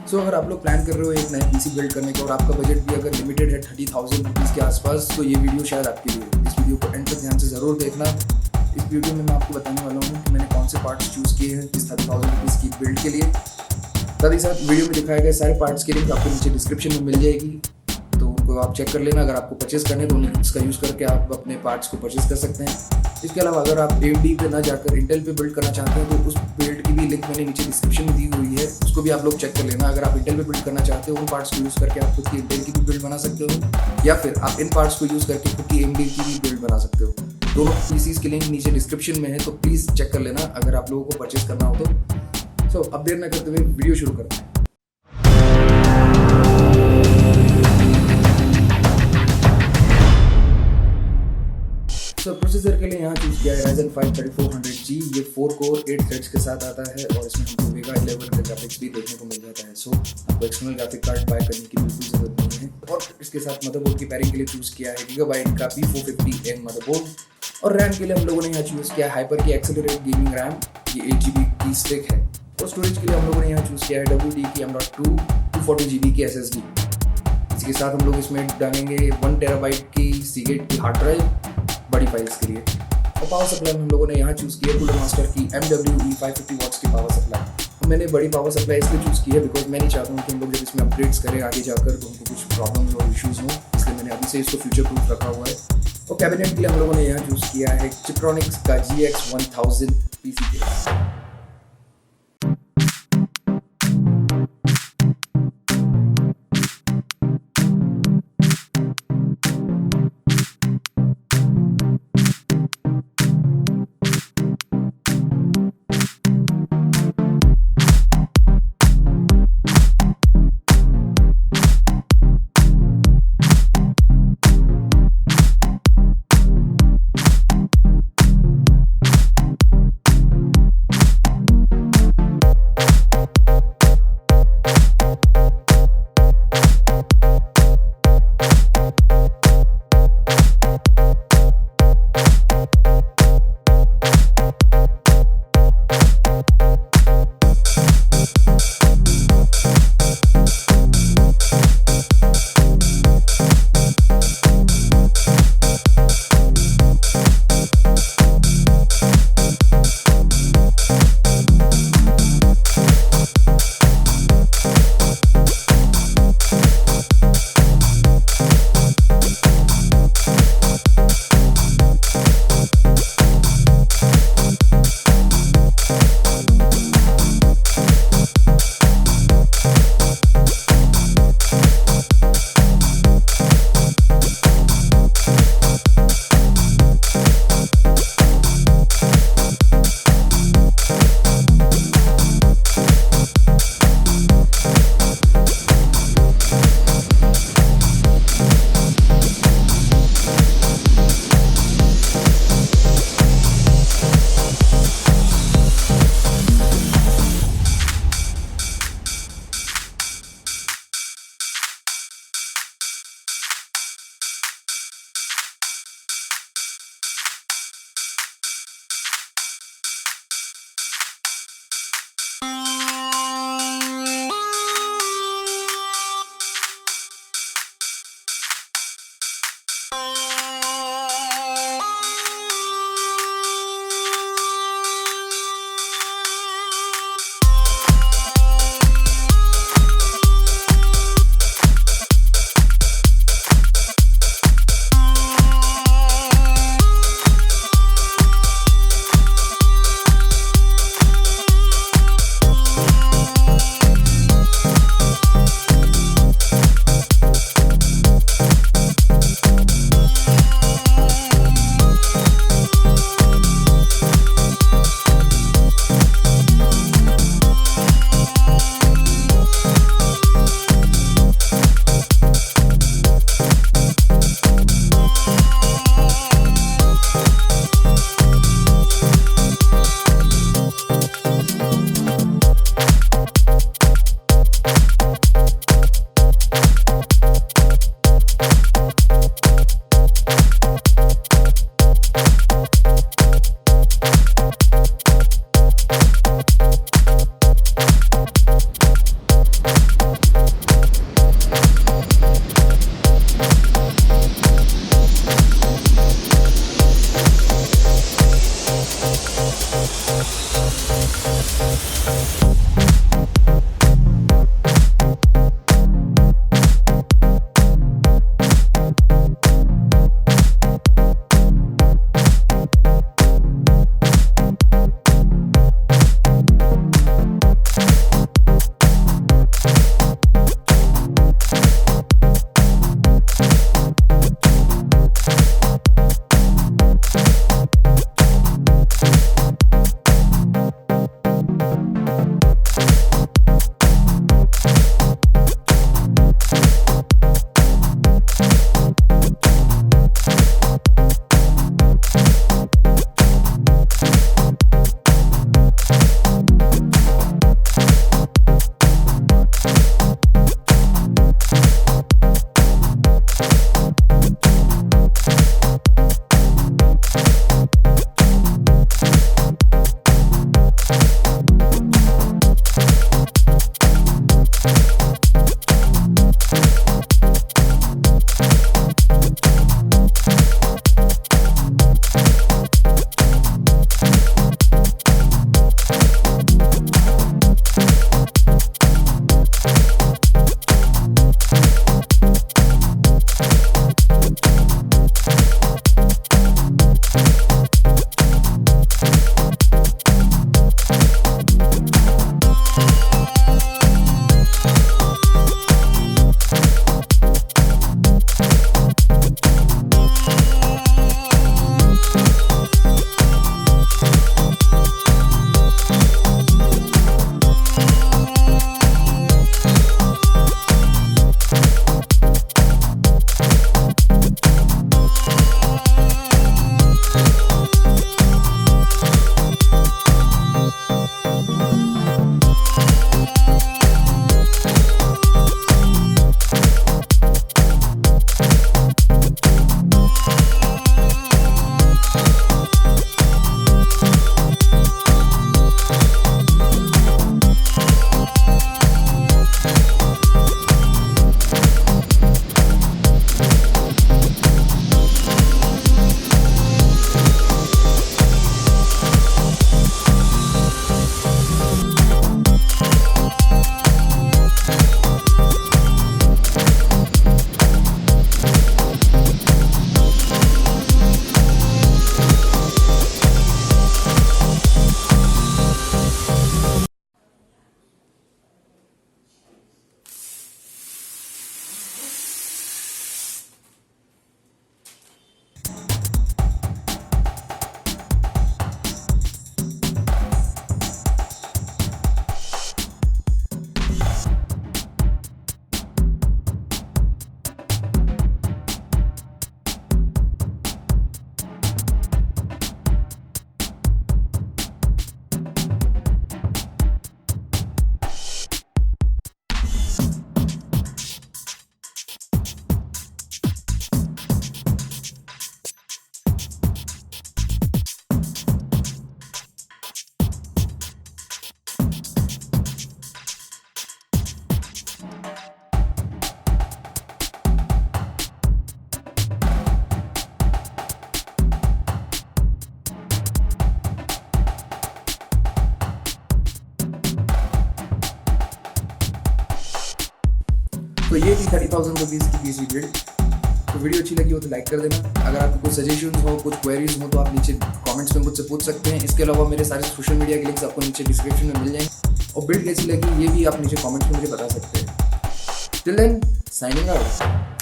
सो अगर आप लोग प्लान कर रहे हो एक नया पीसी बिल्ड करने का और आपका बजट भी अगर लिमिटेड है 30,000 रुपीज़ के आसपास, तो ये वीडियो शायद आपके लिए हो। इस वीडियो को एंड तक ध्यान से ज़रूर देखना। इस वीडियो में मैं आपको बताने वाला हूँ कि मैंने कौन से पार्ट्स चूज़ किए हैं इस 30,000 रुपीज़ की बिल्ड के लिए। साथ ही साथ वीडियो में दिखाए गए सारे पार्ट्स की लिंक आपको नीचे डिस्क्रिप्शन में मिल जाएगी, तो उनको आप चेक कर लेना। अगर आपको परचेस करने तो उन लिंक्स का यूज़ करके आप अपने पार्ट्स को परचेस कर सकते हैं। इसके अलावा अगर आप AMD पे ना जाकर इंटेल पे बिल्ड करना चाहते हैं तो उस बिल्ड की भी लिंक मैंने नीचे डिस्क्रिप्शन में दी हुई है, उसको भी आप लोग चेक कर लेना। अगर आप इंटेल पे बिल्ड करना चाहते हो उन पार्ट्स को यूज़ करके आप खुद की इंटेल की भी बिल्ड बना सकते हो, या फिर आप इन पार्ट्स को यूज़ करके खुद की AMD की भी बिल्ड बना सकते हो। दोनों पीसीज के लिंक नीचे डिस्क्रिप्शन में है, तो प्लीज़ चेक कर लेना अगर आप लोगों को परचेस करना हो तो। सो अब देर न करते हुए वीडियो शुरू करते हैं। तो प्रोसेसर के लिए यहाँ चूज़ किया है Ryzen 5 3400G। ये 4 कोर 8 थ्रेड्स के साथ आता है और इसमें हमको Vega 11 का ग्राफिक्स भी देखने को मिल जाता है। सो आपको एक्सटर्नल ग्राफिक कार्ड बाय करने की बिल्कुल ज़रूरत नहीं है। और इसके साथ मदरबोर्ड की पेयरिंग के लिए चूज़ किया है Gigabyte का P450M मदरबोर्ड। और रैम के लिए हम लोगों ने यहाँ चूज़ किया है हाइपर की एक्सेलरेट गेमिंग रैम, ये 8GB की स्टिक है। और स्टोरेज के लिए हम लोगों ने यहाँ चूज़ किया है WD की M.2 240GB की SSD। इसके साथ हम लोग इसमें डालेंगे 1 TB की Seagate की हार्ड ड्राइव बड़ी फाइल्स के लिए। और पावर सप्लाई हम लोगों ने यहाँ चूज़ किया कूलर मास्टर की MWE 550 वॉट्स की पावर सप्लाई। मैंने बड़ी पावर सप्लाई इसलिए चूज़ की है बिकॉज मैं नहीं चाहता हूँ कि हम लोग जब इसमें अपग्रेड्स करें आगे जाकर तो उनको कुछ प्रॉब्लम और इशूज़ हो, इसलिए मैंने अभी से इसको फ्यूचर प्रूफ रखा हुआ है। और कैबिनेट के लिए हम लोगों ने यहाँ चूज़ किया है चिप्ट्रॉनिक्स का GX 1000 PC केस। तो ये थी 30,000 रुपीज़ की पीसी बिल्ड। तो वीडियो अच्छी लगी हो तो लाइक कर देना। अगर आपको कुछ सजेशन हो, कुछ क्वेरीज हो, तो आप नीचे कमेंट्स में मुझसे पूछ सकते हैं। इसके अलावा मेरे सारे सोशल मीडिया के लिंक्स आपको नीचे डिस्क्रिप्शन में मिल जाएंगे, और बिल्ड कैसी लगी ये भी आप नीचे कमेंट्स में मुझे बता सकते हैं। Till then, signing out.